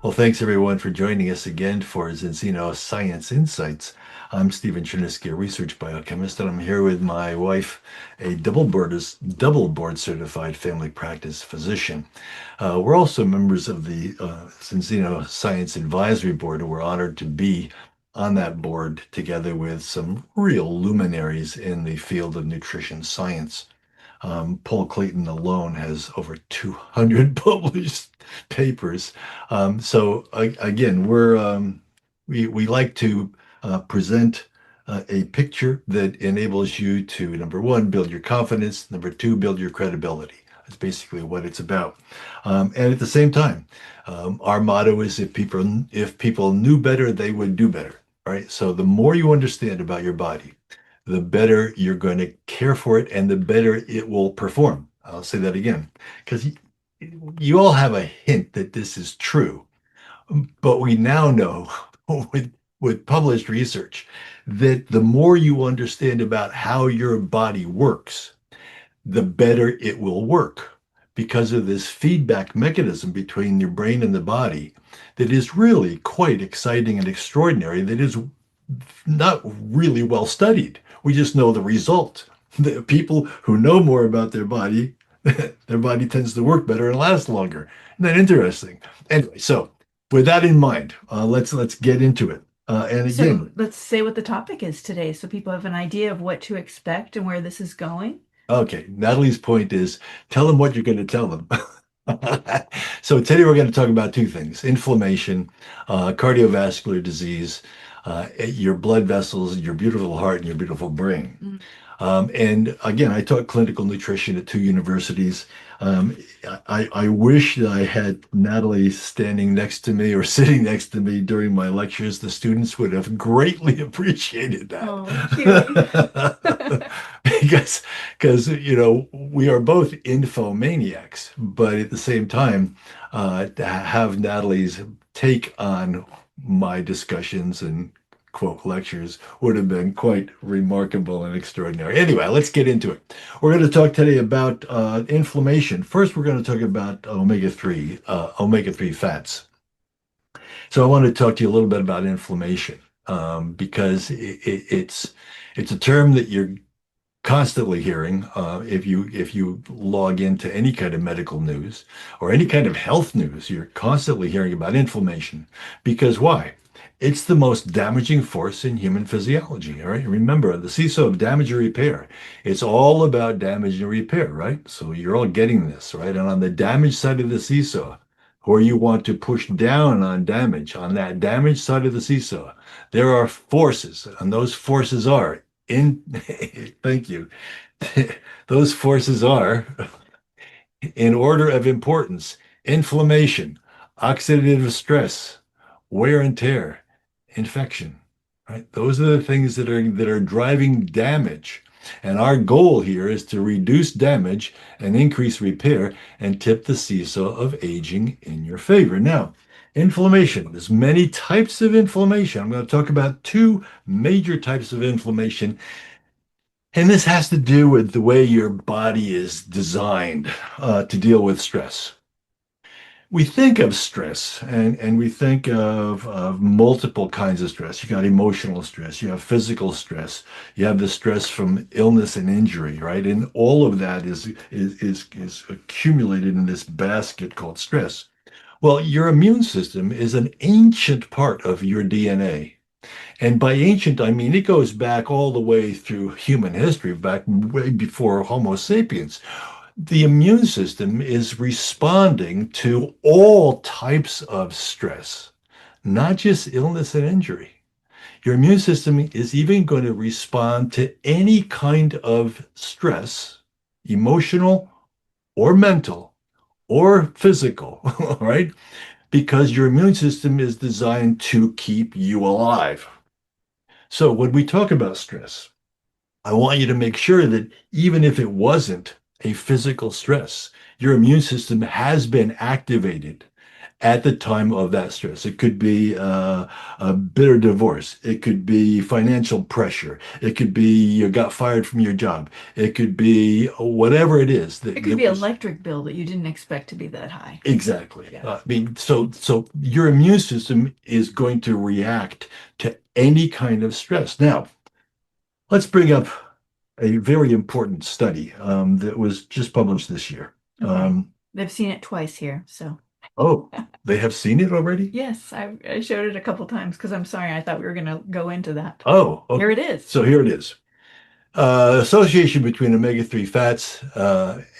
Well, thanks everyone for joining us again for Zinzino Science Insights. I'm Stephen Cherniske, a research biochemist, and I'm here with my wife, a double board certified family practice physician. We're also members of the Zinzino Science Advisory Board, and we're honored to be on that board together with some real luminaries in the field of nutrition science. Paul Clayton alone has over 200 published papers. Again, we like to present a picture that enables you to, number one, build your confidence, number two, build your credibility. That's basically what it's about. And at the same time, our motto is if people knew better, they would do better. Right. So the more you understand about your body, the better you're going to care for it and the better it will perform. I'll say that again, because you all have a hint that this is true, but we now know with published research that the more you understand about how your body works, the better it will work because of this feedback mechanism between your brain and the body that is really quite exciting and extraordinary, that is not really well studied. We just know the result. The people who know more about their body, their body tends to work better and last longer. Isn't that interesting? Anyway, so with that in mind, let's get into it. And So again, let's say what the topic is today so people have an idea of what to expect and where this is going. okay, Natalie's point is tell them what you're going to tell them. So today we're going to talk about two things: inflammation, cardiovascular disease, your blood vessels, your beautiful heart, and your beautiful brain. Mm. And again, I taught clinical nutrition at two universities. Um, I wish that I had Natalie standing next to me or sitting next to me during my lectures. The students would have greatly appreciated Oh, cute. that. Because we are both infomaniacs, but at the same time, to have Natalie's take on my discussions and quote lectures would have been quite remarkable and extraordinary. Anyway, let's get into it. We're going to talk today about inflammation. First, we're going to talk about omega-3 fats. So I want to talk to you a little bit about inflammation because it's a term that you're constantly hearing if you log into any kind of medical news or any kind of health news. You're constantly hearing about inflammation because why? It's the most damaging force in human physiology. All right. Remember the seesaw of damage and repair. It's all about damage and repair, right? So you're all getting this, right? And on the damage side of the seesaw, where you want to push down on damage, on that damage side of the seesaw, there are forces, and those forces are in, thank you. Those forces are, in order of importance, inflammation, oxidative stress, wear and tear, infection. Right? Those are the things that are driving damage. And our goal here is to reduce damage and increase repair and tip the seesaw of aging in your favor. Now, inflammation. There's many types of inflammation. I'm going to talk about two major types of inflammation, and this has to do with the way your body is designed to deal with stress. We think of stress and we think of multiple kinds of stress. You got emotional stress, you have physical stress, you have the stress from illness and injury, right? And all of that is accumulated in this basket called stress. Well, your immune system is an ancient part of your DNA. And by ancient, I mean it goes back all the way through human history, back way before Homo sapiens. The immune system is responding to all types of stress, not just illness and injury. Your immune system is even going to respond to any kind of stress, emotional or mental or physical, right? Because your immune system is designed to keep you alive. So when we talk about stress, I want you to make sure that even if it wasn't a physical stress, your immune system has been activated at the time of that stress. It could be a bitter divorce. It could be financial pressure. It could be you got fired from your job. It could be whatever it is It that, could that be an was electric bill that you didn't expect to be that high. exactly. Yeah. I mean, so your immune system is going to react to any kind of stress. Now, let's bring up a very important study that was just published this year. Okay. They've seen it twice here, so Oh, they have seen it already? yes, I showed it a couple times because I'm sorry, I thought we were going to go into that. Oh, Here okay. it is. So here it is. Association between omega-3 fats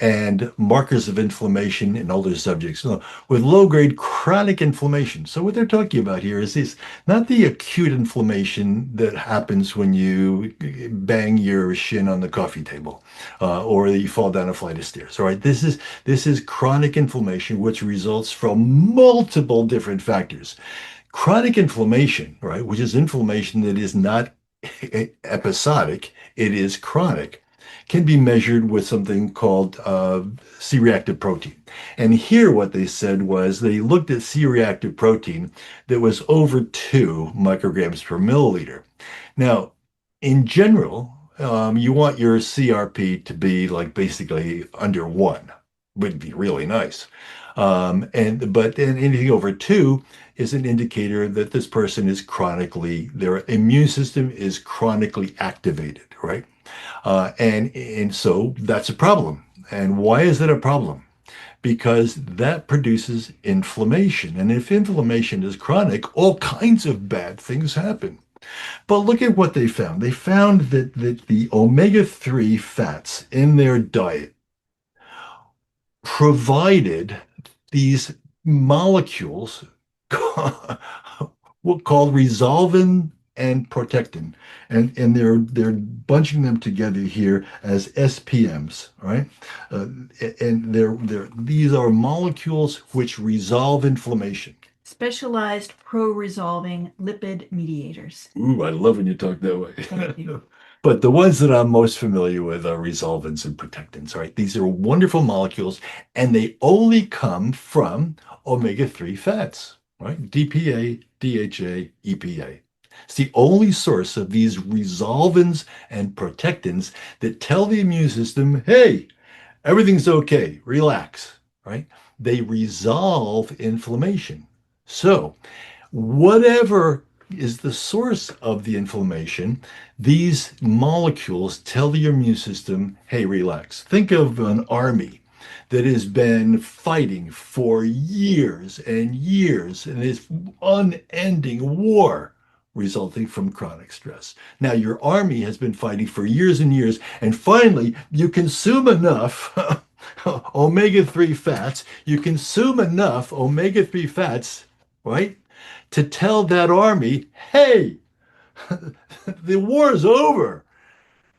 and markers of inflammation in older subjects with low-grade chronic inflammation. So what they're talking about here is this, not the acute inflammation that happens when you bang your shin on the coffee table or you fall down a flight of stairs. All right, this is chronic inflammation, which results from multiple different factors. Chronic inflammation, right, which is inflammation that is not episodic, it is chronic, can be measured with something called C-reactive protein. And here, what they said was they looked at C-reactive protein that was over 2 micrograms per milliliter. Now, in general, you want your CRP to be like basically under 1, would be really nice. But anything over 2 is an indicator that this person is chronically, their immune system is chronically activated, right? And so that's a problem. And why is that a problem? Because that produces inflammation. And if inflammation is chronic, all kinds of bad things happen. But look at what they found. They found that the omega-3 fats in their diet provided these molecules called resolvin and protectin, and they're bunching them together here as SPMs, right? And these are molecules which resolve inflammation. Specialized pro-resolving lipid mediators. Ooh, I love when you talk that way. Thank you. But the ones that I'm most familiar with are resolvins and protectants, right? These are wonderful molecules, and they only come from omega-3 fats, right? DPA, DHA, EPA. It's the only source of these resolvins and protectants that tell the immune system, hey, everything's okay, relax, right? They resolve inflammation. So, whatever is the source of the inflammation, these molecules tell the immune system, hey, relax. Think of an army that has been fighting for years and years in this unending war resulting from chronic stress. Now, your army has been fighting for years and years, and finally, you consume enough omega-3 fats, right? To tell that army, hey, the war's over.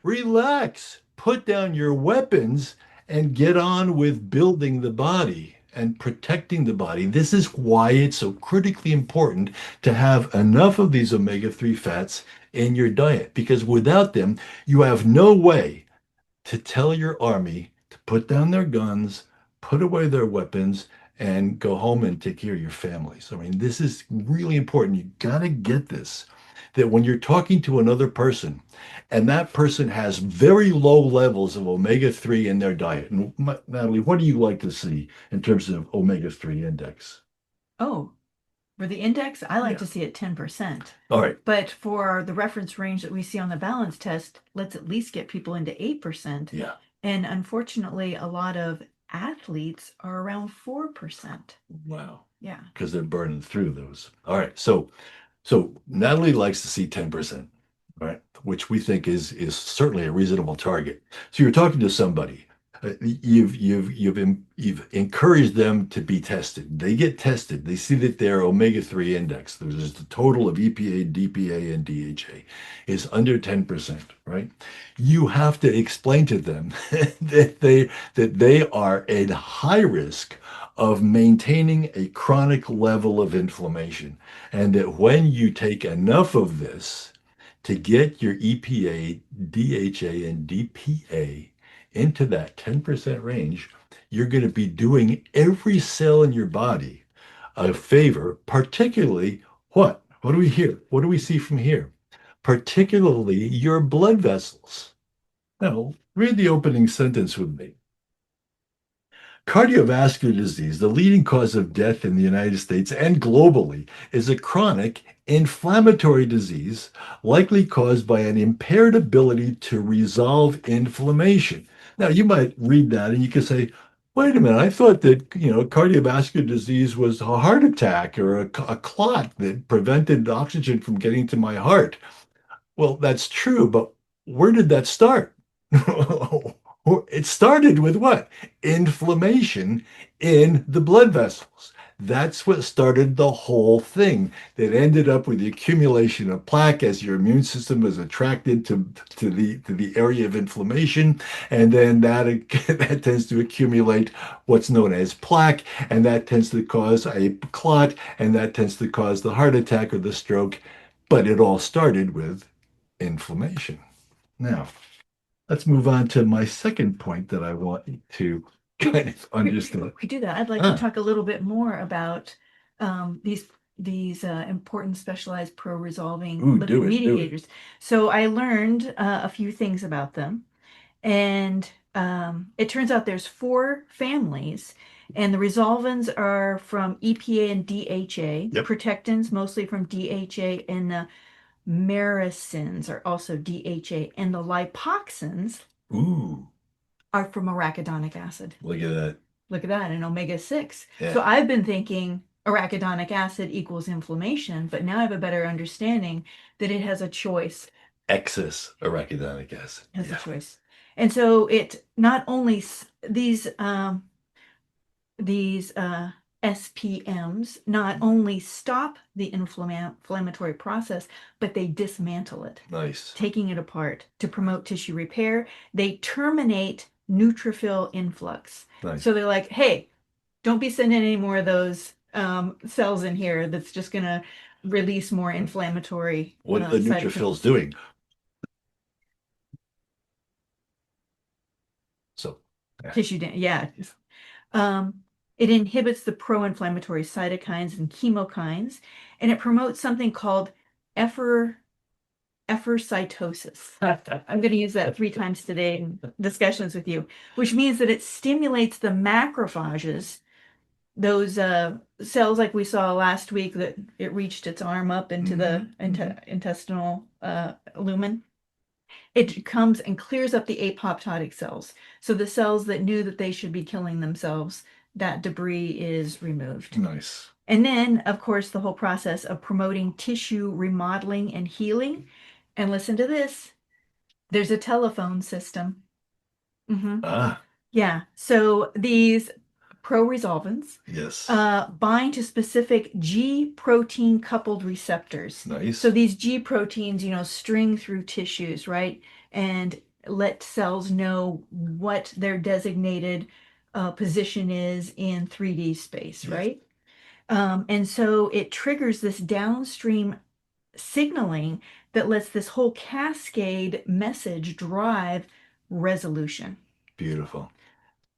Relax, put down your weapons, and get on with building the body and protecting the body. This is why it's so critically important to have enough of these omega-3 fats in your diet, because without them, you have no way to tell your army to put down their guns, put away their weapons, and go home and take care of your families. I mean, this is really important. You got to get this, that when you're talking to another person and that person has very low levels of omega-3 in their diet. And Natalie, what do you like to see in terms of omega-3 index? Oh, for the index, I like Yeah. to see it 10%. All right. But for the reference range that we see on the balance test, let's at least get people into 8%. Yeah. And unfortunately, a lot of athletes are around 4%. Wow. Yeah. Because they're burning through those. All right. So Natalie likes to see 10%, right? Which we think is certainly a reasonable target. So you're talking to somebody. You've encouraged them to be tested. They get tested. They see that their omega-3 index, there's the total of EPA, DPA, and DHA, is under 10%, right? You have to explain to them that they are at high risk of maintaining a chronic level of inflammation, and that when you take enough of this to get your EPA, DHA, and DPA into that 10% range, you're going to be doing every cell in your body a favor, particularly what? What do we hear? What do we see from here? Particularly your blood vessels. Now, read the opening sentence with me. Cardiovascular disease, the leading cause of death in the United States and globally, is a chronic inflammatory disease likely caused by an impaired ability to resolve inflammation. Now, you might read that and you could say, wait a minute, I thought that, cardiovascular disease was a heart attack or a clot that prevented oxygen from getting to my heart. Well, that's true, but where did that start? It started with what? Inflammation in the blood vessels. That's what started the whole thing that ended up with the accumulation of plaque as your immune system is attracted to the area of inflammation. And then that, that tends to accumulate what's known as plaque, and that tends to cause a clot, and that tends to cause the heart attack or the stroke. But it all started with inflammation. Now, let's move on to my second point that I want to kind of understand. We do that. I'd like to talk a little bit more about these important specialized pro-resolving lipid mediators. So I learned a few things about them, and it turns out there's four families, and the resolvins are from EPA and DHA, Yep. protectins mostly from DHA, and the maricins are also DHA, and the lipoxins Ooh, are from arachidonic acid. look at that. Look at that, an omega-6. Yeah. So I've been thinking arachidonic acid equals inflammation, but now I have a better understanding that it has a choice. Excess arachidonic acid. Has a choice. And so it not only these SPMs not only stop the inflammatory process, but they dismantle it. Nice. Taking it apart to promote tissue repair. They terminate neutrophil influx. Nice. So they're like, hey, don't be sending any more of those cells in here that's just going to release more inflammatory. What are the neutrophils doing? So, tissue damage. Yeah. It inhibits the pro-inflammatory cytokines and chemokines, and it promotes something called effercytosis. I'm going to use that 3 times today in discussions with you, which means that it stimulates the macrophages, those cells like we saw last week that it reached its arm up into the intestinal lumen. It comes and clears up the apoptotic cells. So the cells that knew that they should be killing themselves, that debris is removed. Nice. And then, of course, the whole process of promoting tissue remodeling and healing. And listen to this. There's a telephone system. Yeah. So these pro-resolvins yes. Bind to specific G protein coupled receptors. Nice. So these G proteins, string through tissues, right? And let cells know what their designated position is in 3D space, yes. Right? And so it triggers this downstream signaling that lets this whole cascade message drive resolution. Beautiful.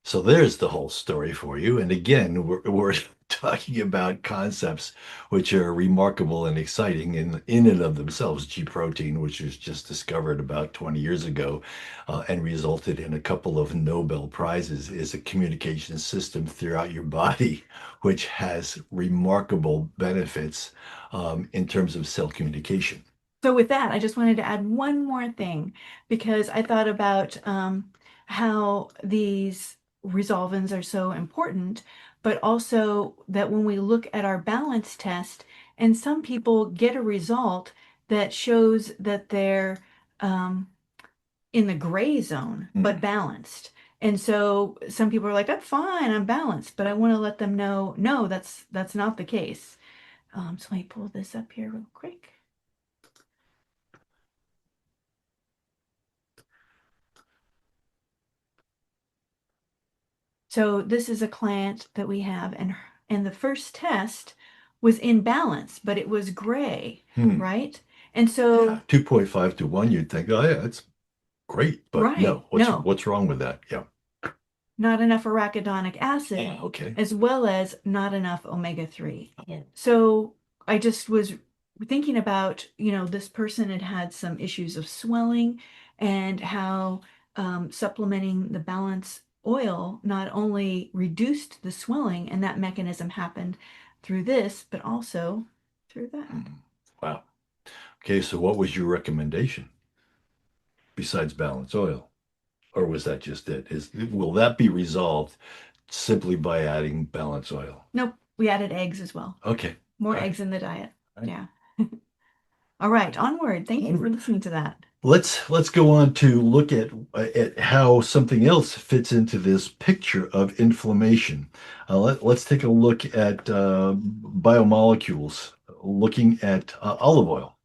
So there's the whole story for you. And again, we're talking about concepts which are remarkable and exciting in and of themselves. G protein, which was just discovered about 20 years ago and resulted in a couple of Nobel Prizes, is a communication system throughout your body, which has remarkable benefits in terms of cell communication. So with that, I just wanted to add one more thing, because I thought about how these resolvins are so important, but also that when we look at our balance test, and some people get a result that shows that they're in the gray zone, but balanced. And so some people are like, I'm fine, I'm balanced, but I want to let them know, no, that's not the case. So let me pull this up here real quick. So this is a client that we have, and the first test was in balance, but it was gray, right? And so 2.5 to 1, you'd think, oh yeah, that's great, but right. no, what's wrong with that? Yeah. not enough arachidonic acid, Okay. as well as not enough omega-3. So I just was thinking about, this person had had some issues of swelling and how supplementing the balance oil not only reduced the swelling, and that mechanism happened through this, but also through that. Wow. Okay, so what was your recommendation besides balance oil? Or was that just it? Will that be resolved simply by adding balance oil? Nope, we added eggs as well. Okay. More All right. eggs in the diet. All right. Yeah. All right, onward. Thank you for listening to that. Let's go on to look at how something else fits into this picture of inflammation. Let's take a look at biomolecules, looking at olive oil.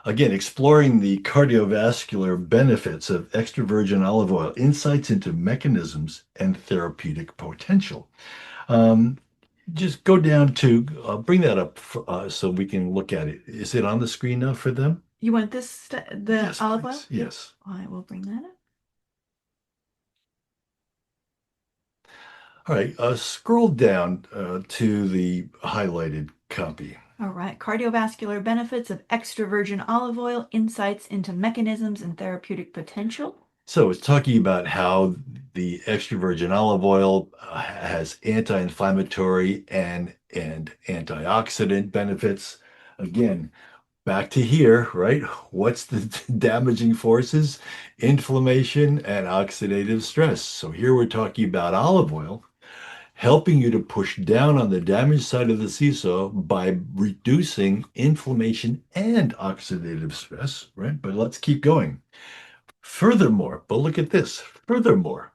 Again, exploring the cardiovascular benefits of extra virgin olive oil, insights into mechanisms and therapeutic potential. Um, just go down to bring that up so we can look at it. Is it on the screen now for them? You want the Yes, olive please. oil? Yes. I will bring that up. All right. Scroll down to the highlighted copy. All right, cardiovascular benefits of extra virgin olive oil, insights into mechanisms and therapeutic potential. So it's talking about how the extra virgin olive oil has anti-inflammatory and antioxidant benefits. Again, back to here, right? What's the damaging forces? Inflammation and oxidative stress. So here we're talking about olive oil helping you to push down on the damaged side of the seesaw by reducing inflammation and oxidative stress, right? But let's keep going. Furthermore, but look at this. Furthermore,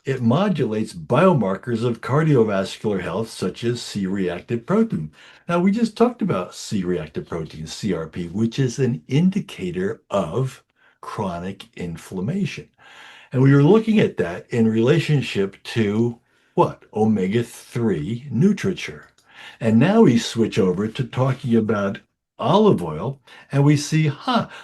it modulates biomarkers of cardiovascular health, such as C-reactive protein. Now, we just talked about C-reactive protein, CRP, which is an indicator of chronic inflammation. And we were looking at that in relationship to what? Omega-3 nutriture. And now we switch over to talking about olive oil, and we see,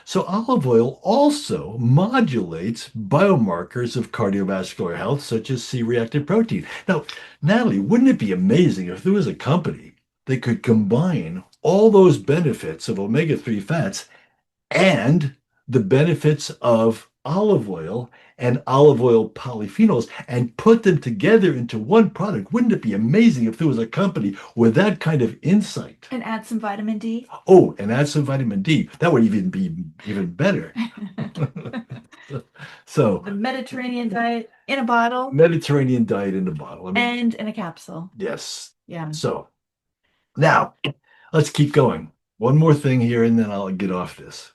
so olive oil also modulates biomarkers of cardiovascular health, such as C-reactive protein. Now, Natalie, wouldn't it be amazing if there was a company that could combine all those benefits of omega-3 fats and the benefits of olive oil and olive oil polyphenols and put them together into one product? Wouldn't it be amazing if there was a company with that kind of insight? And add some vitamin D. Oh, and add some vitamin D. That would even be even better. So the Mediterranean diet in a bottle. Mediterranean diet in a bottle. And in a capsule. Yes. Yeah. So now let's keep going. One more thing here, and then I'll get off this.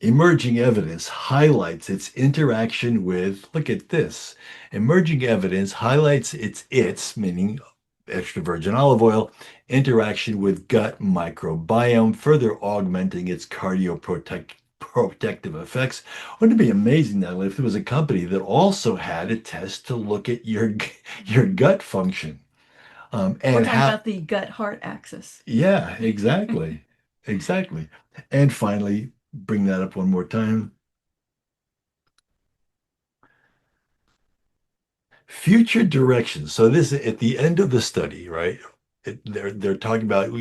Emerging evidence highlights its interaction with, look at this. Emerging evidence highlights its, meaning extra virgin olive oil, interaction with gut microbiome, further augmenting its protective effects. Wouldn't it be amazing that if there was a company that also had a test to look at your gut function? We're talking about the gut-heart axis. Yeah, exactly. Exactly. And finally, bring that up one more time. Future directions. So this at the end of the study, right? They're talking about,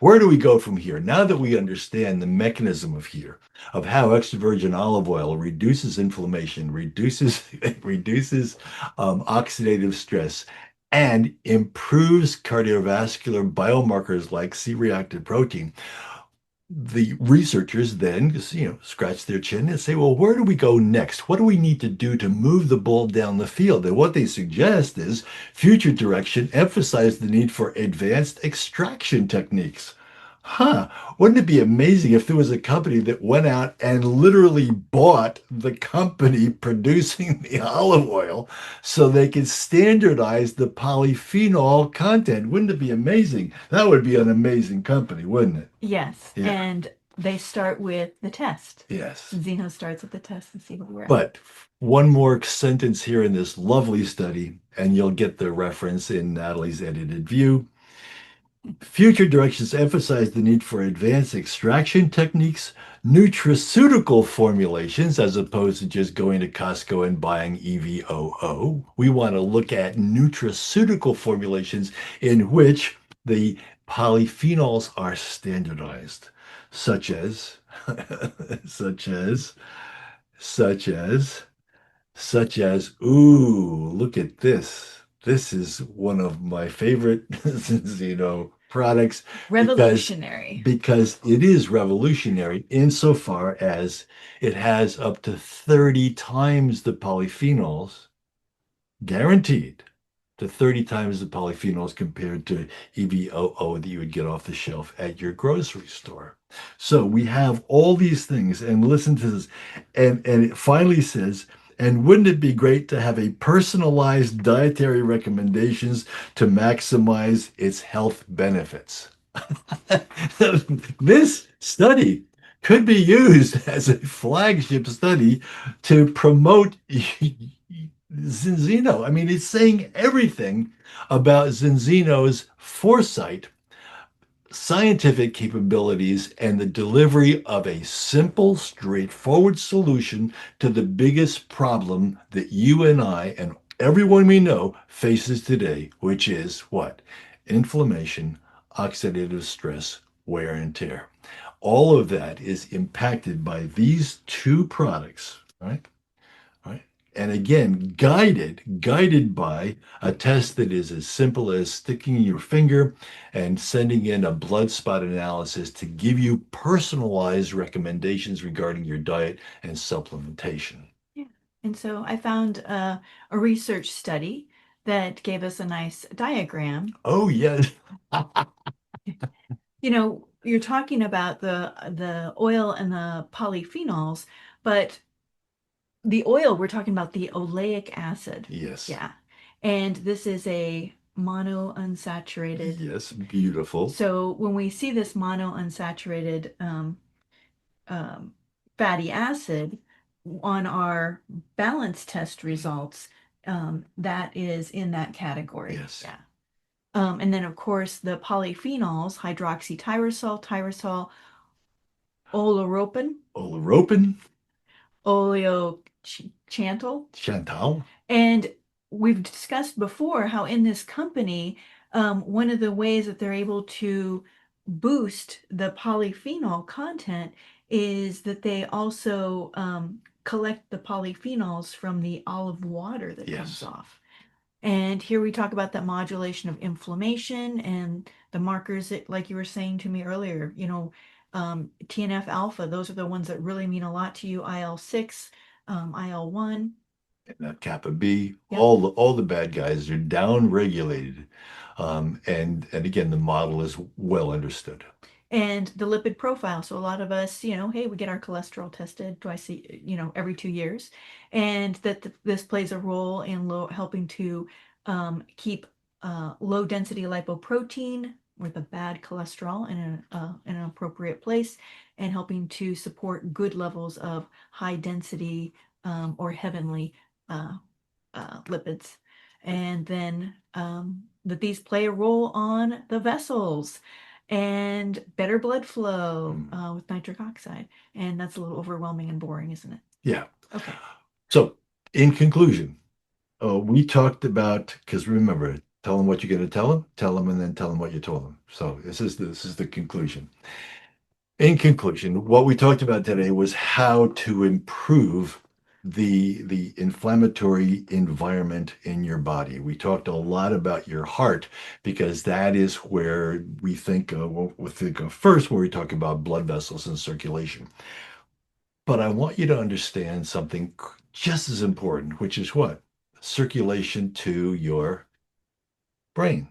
where do we go from here? Now that we understand the mechanism of how extra virgin olive oil reduces inflammation, reduces oxidative stress, and improves cardiovascular biomarkers like C-reactive protein, the researchers then, scratch their chin and say, well, where do we go next? What do we need to do to move the ball down the field? And what they suggest is future direction emphasize the need for advanced extraction techniques. Wouldn't it be amazing if there was a company that went out and literally bought the company producing the olive oil so they could standardize the polyphenol content? Wouldn't it be amazing? That would be an amazing company, wouldn't it? Yes. Yeah. And they start with the test. Yes. Zinzino starts with the test and see where we're at. But one more sentence here in this lovely study, and you'll get the reference in Natalie's edited view. Future directions emphasize the need for advanced extraction techniques, nutraceutical formulations, as opposed to just going to Costco and buying EVOO. We want to look at nutraceutical formulations in which the polyphenols are standardized, such as, such as, such as, ooh, look at this. This is one of my favorite Zinzino products because Revolutionary. it is revolutionary insofar as it has up to 30 times the polyphenols guaranteed to 30 times the polyphenols compared to EVOO that you would get off the shelf at your grocery store. So we have all these things, and listen to this. And it finally says, and wouldn't it be great to have a personalized dietary recommendations to maximize its health benefits? This study could be used as a flagship study to promote Zinzino. I mean, it's saying everything about Zinzino's foresight, scientific capabilities, and the delivery of a simple, straightforward solution to the biggest problem that you and I and everyone we know faces today, which is what? Inflammation, oxidative stress, wear and tear. All of that is impacted by these two products, right? Right. And again, guided by a test that is as simple as sticking your finger and sending in a blood spot analysis to give you personalized recommendations regarding your diet and supplementation. Yeah. And so I found a research study that gave us a nice diagram. Oh, yes. You're talking about the oil and the polyphenols, but the oil, we're talking about the oleic acid. Yes. Yeah. And this is a monounsaturated. Yes, beautiful. So when we see this monounsaturated um, fatty acid on our balance test results, that is in that category. Yes. Yeah. And then, of course, the polyphenols, hydroxytyrosol, tyrosol, oleuropein, Oleuropein, oleochantal. Chantal. And we've discussed before how in this company, one of the ways that they're able to boost the polyphenol content is that they also collect the polyphenols from the olive water that comes Yes. off. And here we talk about that modulation of inflammation and the markers that, like you were saying to me earlier, TNF alpha, those are the ones that really mean a lot to you, IL-6, IL-1. Kappa B, Yep. all the bad guys are down regulated. And again, the model is well understood. And the lipid profile. So a lot of us, hey, we get our cholesterol tested twice, every 2 years, and that this plays a role in helping to keep low density lipoprotein or the bad cholesterol in an appropriate place, and helping to support good levels of high density or heavenly lipids. And then that these play a role on the vessels and better blood flow with nitric oxide. And that's a little overwhelming and boring, isn't it? Yeah. Okay. So, in conclusion, we talked about, because remember, tell them what you're going to tell them, and then tell them what you told them. So this is the conclusion. In conclusion, what we talked about today was how to improve the inflammatory environment in your body. We talked a lot about your heart because that is where we think we'll think of first when we talk about blood vessels and circulation. But I want you to understand something just as important, which is what? Circulation to your brain,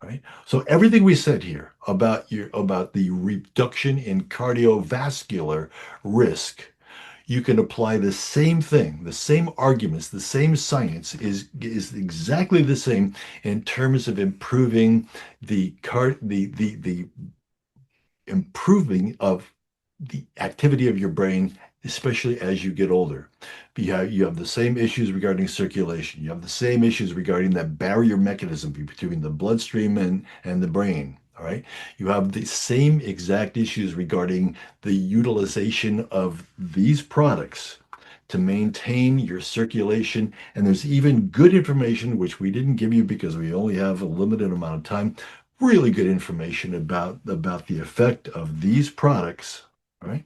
right? So everything we said here about the reduction in cardiovascular risk, you can apply the same thing, the same arguments, the same science is exactly the same in terms of improving the improving of the activity of your brain, especially as you get older. You have the same issues regarding circulation. You have the same issues regarding that barrier mechanism between the bloodstream and the brain. All right. You have the same exact issues regarding the utilization of these products to maintain your circulation. And there's even good information, which we didn't give you because we only have a limited amount of time, really good information about the effect of these products, all right,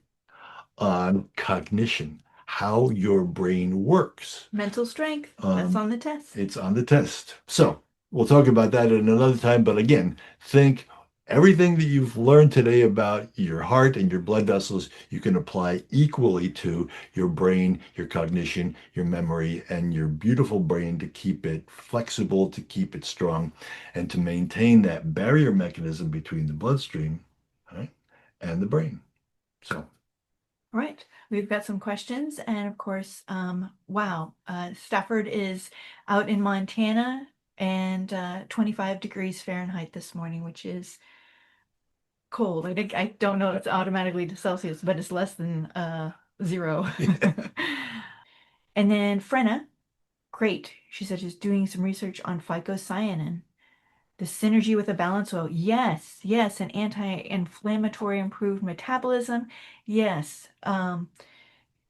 on cognition, how your brain works. Mental strength, that's Um, on the test. it's on the test. So we'll talk about that at another time. But again, think everything that you've learned today about your heart and your blood vessels, you can apply equally to your brain, your cognition, your memory, and your beautiful brain to keep it flexible, to keep it strong, and to maintain that barrier mechanism between the bloodstream, right, and the brain. So, All right, we've got some questions, and of course, wow, Stafford is out in Montana and 25 degrees Fahrenheit this morning, which is cold. I don't know if it's automatically to Celsius, but it's less than zero. And then Frenna, great. She said she's doing some research on phycocyanin. The synergy with a balance oil. Yes, yes, an anti-inflammatory, improved metabolism. Yes.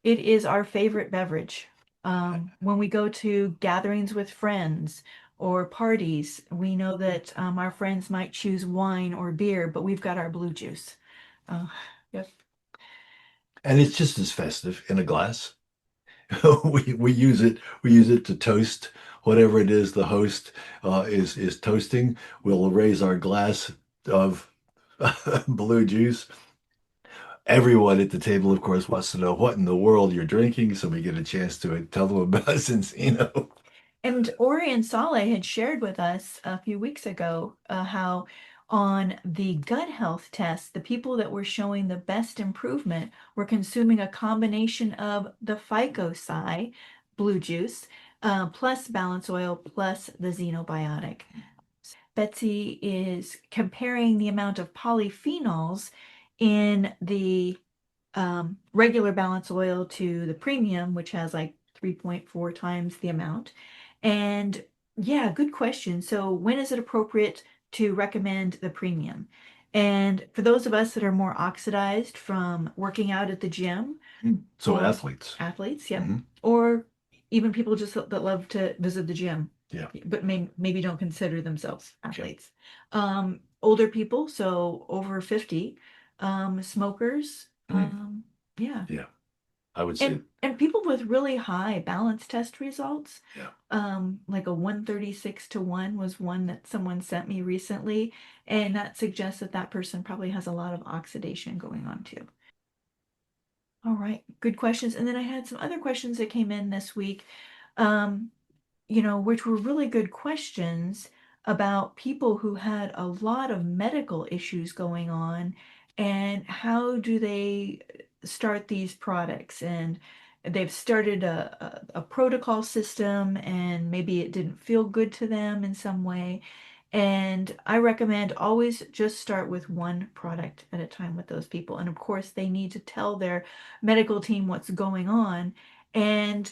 It is our favorite beverage. When we go to gatherings with friends or parties, we know that our friends might choose wine or beer, but we've got our blue juice. Uh, yep. and it's just as festive in a glass. We use it to toast whatever it is the host is toasting. We'll raise our glass of blue juice. Everyone at the table, of course, wants to know what in the world you're drinking, so we get a chance to tell them about Zinzino. And Ori and Saleh had shared with us a few weeks ago how on the gut health test, the people that were showing the best improvement were consuming a combination of the phycocy, blue juice, plus balance oil, plus the xenobiotic. Betsy is comparing the amount of polyphenols in the regular balance oil to the premium, which has like 3.4 times the amount. And yeah, good question. So when is it appropriate to recommend the premium? And for those of us that are more oxidized from working out at the gym, So or athletes. athletes, yep, Mhm. or even people just that love to visit the gym, Yeah. but maybe don't consider themselves Yeah. athletes. Older people, so over 50, smokers, yeah. Yeah. I would say, And people with really high balance test results, yeah. like a 136 to 1 was one that someone sent me recently, and that suggests that that person probably has a lot of oxidation going on too. All right, good questions. And then I had some other questions that came in this week, um, which were really good questions about people who had a lot of medical issues going on and how do they start these products. And they've started a protocol system and maybe it didn't feel good to them in some way. And I recommend always just start with one product at a time with those people. And of course, they need to tell their medical team what's going on. And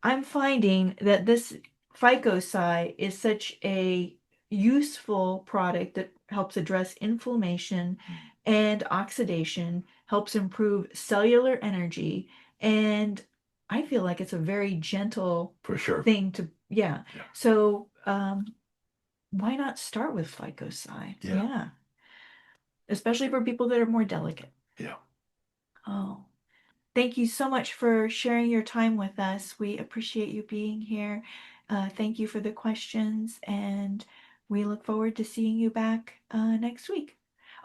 I'm finding that this Phycocy is such a useful product that helps address inflammation and oxidation, helps improve cellular energy, and I feel like it's a very gentle For sure. thing to, yeah. Yeah. So, why not start with Phycocy? Yeah. Yeah, especially for people that are more delicate. Yeah. Oh, thank you so much for sharing your time with us. We appreciate you being here. Thank you for the questions, and we look forward to seeing you back next week.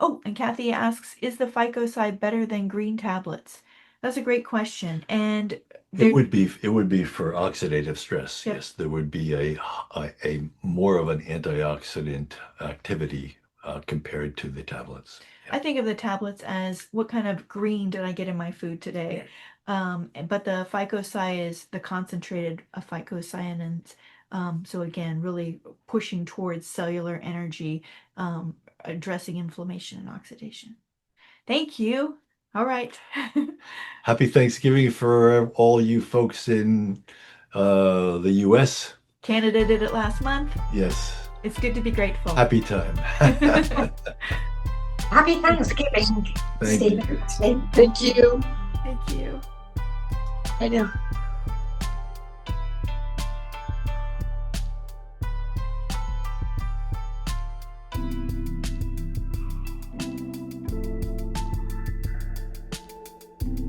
Oh, and Kathy asks, is the phycocide better than green tablets? That's a great question. And It there, would be it would be for oxidative stress. yep, Yes, there would be a more of an antioxidant activity compared to the tablets. I think of the tablets as what kind of green did I get in my food today? But the phycocy is the concentrated phycocyanins. So again, really pushing towards cellular energy, addressing inflammation and oxidation. Thank you. All right. Happy Thanksgiving for all you folks in the U.S. Canada did it last month. Yes. It's good to be grateful. Happy time. Happy Thanksgiving, Thank you. Stephen. Thank you. Thank you. I know.